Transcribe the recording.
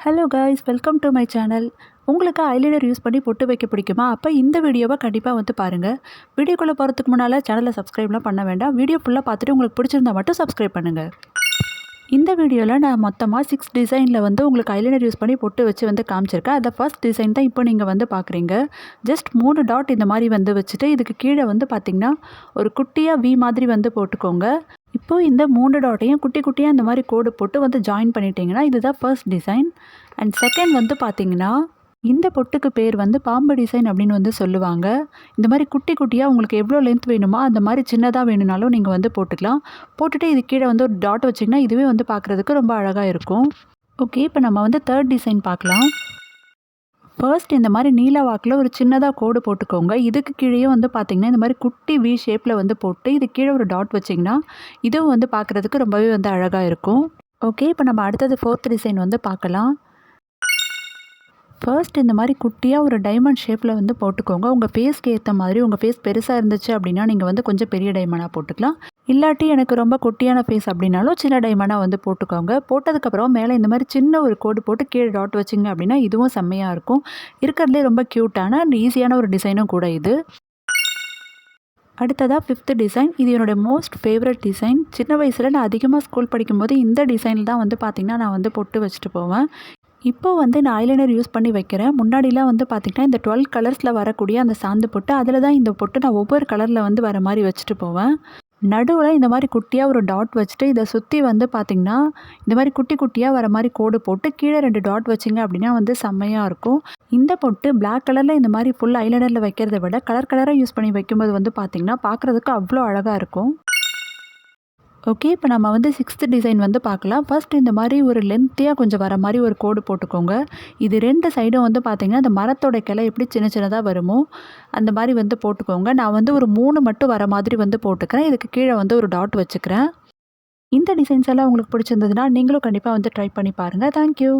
Hello guys, welcome to my channel. உங்களுக்கு eyeliner use பண்ணி பொட்டு வைக்க பிடிக்குமா? அப்போ இந்த வீடியோவை கண்டிப்பாக வந்து பாருங்கள். வீடியோக்குள்ளே போகிறதுக்கு முன்னால் சேனலை சப்ஸ்கிரைப்லாம் பண்ண வேண்டாம். வீடியோ ஃபுல்லாக பார்த்துட்டு உங்களுக்கு பிடிச்சிருந்தா மட்டும் சப்ஸ்கிரைப் பண்ணுங்கள். இந்த வீடியோவில் நான் மொத்தமாக 6 டிசைனில் வந்து உங்களுக்கு ஐலைனர் யூஸ் பண்ணி பொட்டு வச்சு வந்து காமிச்சிருக்கேன். அதை ஃபர்ஸ்ட் டிசைன் தான் இப்போ நீங்கள் வந்து பார்க்குறீங்க. ஜஸ்ட் 3 டாட் இந்த மாதிரி வந்து வச்சுட்டு இதுக்கு கீழே வந்து பார்த்திங்கன்னா ஒரு குட்டியாக வி மாதிரி வந்து போட்டுக்கோங்க. இப்போது இந்த 3 டாட்டையும் குட்டி குட்டியாக இந்த மாதிரி கோடு போட்டு வந்து ஜாயின் பண்ணிட்டீங்கன்னா இதுதான் ஃபர்ஸ்ட் டிசைன். அண்ட் செகண்ட் வந்து பார்த்திங்கன்னா இந்த பொட்டுக்கு பேர் வந்து பாம்பு டிசைன் அப்படின்னு வந்து சொல்லுவாங்க. இந்த மாதிரி குட்டி குட்டியாக உங்களுக்கு எவ்வளோ லென்த் வேணுமோ அந்த மாதிரி சின்னதாக வேணும்னாலும் நீங்கள் வந்து போட்டுக்கலாம். போட்டுட்டு இது கீழே வந்து ஒரு டாட் வச்சிங்கன்னா இதுவே வந்து பார்க்குறதுக்கு ரொம்ப அழகாக இருக்கும். ஓகே, இப்போ நம்ம வந்து தேர்ட் டிசைன் பார்க்கலாம். ஃபர்ஸ்ட் இந்த மாதிரி நீல வாக்கில் ஒரு சின்னதாக கோடு போட்டுக்கோங்க. இதுக்கு கீழேயும் வந்து பார்த்திங்கன்னா இந்த மாதிரி குட்டி வி ஷேப்பில் வந்து போட்டு இது கீழே ஒரு டாட் வச்சிங்கன்னா இதுவும் வந்து பார்க்குறதுக்கு ரொம்பவே வந்து அழகாக இருக்கும். ஓகே, இப்போ நம்ம அடுத்தது ஃபோர்த் டிசைன் வந்து பார்க்கலாம். ஃபர்ஸ்ட் இந்த மாதிரி குட்டியாக ஒரு டைமண்ட் ஷேப்பில் வந்து போட்டுக்கோங்க. உங்கள் ஃபேஸ்க்கு ஏற்ற மாதிரி உங்கள் ஃபேஸ் பெருசாக இருந்துச்சு அப்படின்னா நீங்கள் வந்து கொஞ்சம் பெரிய டைமண்டாக போட்டுக்கலாம். இல்லாட்டி எனக்கு ரொம்ப குட்டியான ஃபேஸ் அப்படின்னாலும் சின்ன டைமண்டாக வந்து போட்டுக்கோங்க. போட்டதுக்கப்புறம் மேலே இந்த மாதிரி சின்ன ஒரு கோடு போட்டு கீழே டாட் வச்சிங்க அப்படின்னா இதுவும் செம்மையாக இருக்கும். இருக்கிறதுலே ரொம்ப க்யூட்டான அண்ட் ஈஸியான ஒரு டிசைனும் கூட இது. அடுத்ததாக 5th டிசைன். இது என்னோடய மோஸ்ட் ஃபேவரட் டிசைன். சின்ன வயசில் நான் அதிகமாக ஸ்கூல் படிக்கும்போது இந்த டிசைனில் தான் வந்து பார்த்திங்கன்னா நான் வந்து பொட்டு வச்சுட்டு போவேன். இப்போ வந்து நான் ஐலைனர் யூஸ் பண்ணி வைக்கிறேன். முன்னாடிலாம் வந்து பார்த்திங்கன்னா இந்த 12 கலர்ஸில் வரக்கூடிய அந்த சாந்து பொட்டு அதில் தான் இந்த பொட்டு நான் ஒவ்வொரு கலரில் வந்து வர மாதிரி வச்சுட்டு போவேன். நடுவில் இந்த மாதிரி குட்டியாக ஒரு டாட் வச்சுட்டு இதை சுற்றி வந்து பார்த்திங்கன்னா இந்த மாதிரி குட்டி குட்டியாக வர மாதிரி கோடு போட்டு கீழே 2 டாட் வச்சிங்க அப்படின்னா வந்து செம்மையாக இருக்கும். இந்த பொட்டு பிளாக் கலரில் இந்த மாதிரி ஃபுல் ஐலைனரில் வைக்கிறத விட கலர் கலராக யூஸ் பண்ணி வைக்கும்போது வந்து பார்த்திங்கன்னா பார்க்குறதுக்கு அவ்வளோ அழகாக இருக்கும். ஓகே, இப்போ நம்ம வந்து 6th டிசைன் வந்து பார்க்கலாம். ஃபர்ஸ்ட் இந்த மாதிரி ஒரு லென்த்தியாக கொஞ்சம் வர மாதிரி ஒரு கோடு போட்டுக்கோங்க. இது 2 சைடும் வந்து பார்த்திங்கன்னா அந்த மரத்தோட கிளை எப்படி சின்ன சின்னதாக வருமோ அந்த மாதிரி வந்து போட்டுக்கோங்க. நான் வந்து ஒரு 3 மட்டும் வர மாதிரி வந்து போட்டுக்கிறேன். இதுக்கு கீழே வந்து ஒரு டாட் வச்சுக்கிறேன். இந்த டிசைன்ஸ் எல்லாம் உங்களுக்கு பிடிச்சிருந்ததுன்னா நீங்களும் கண்டிப்பாக வந்து ட்ரை பண்ணி பாருங்கள். தேங்க்யூ.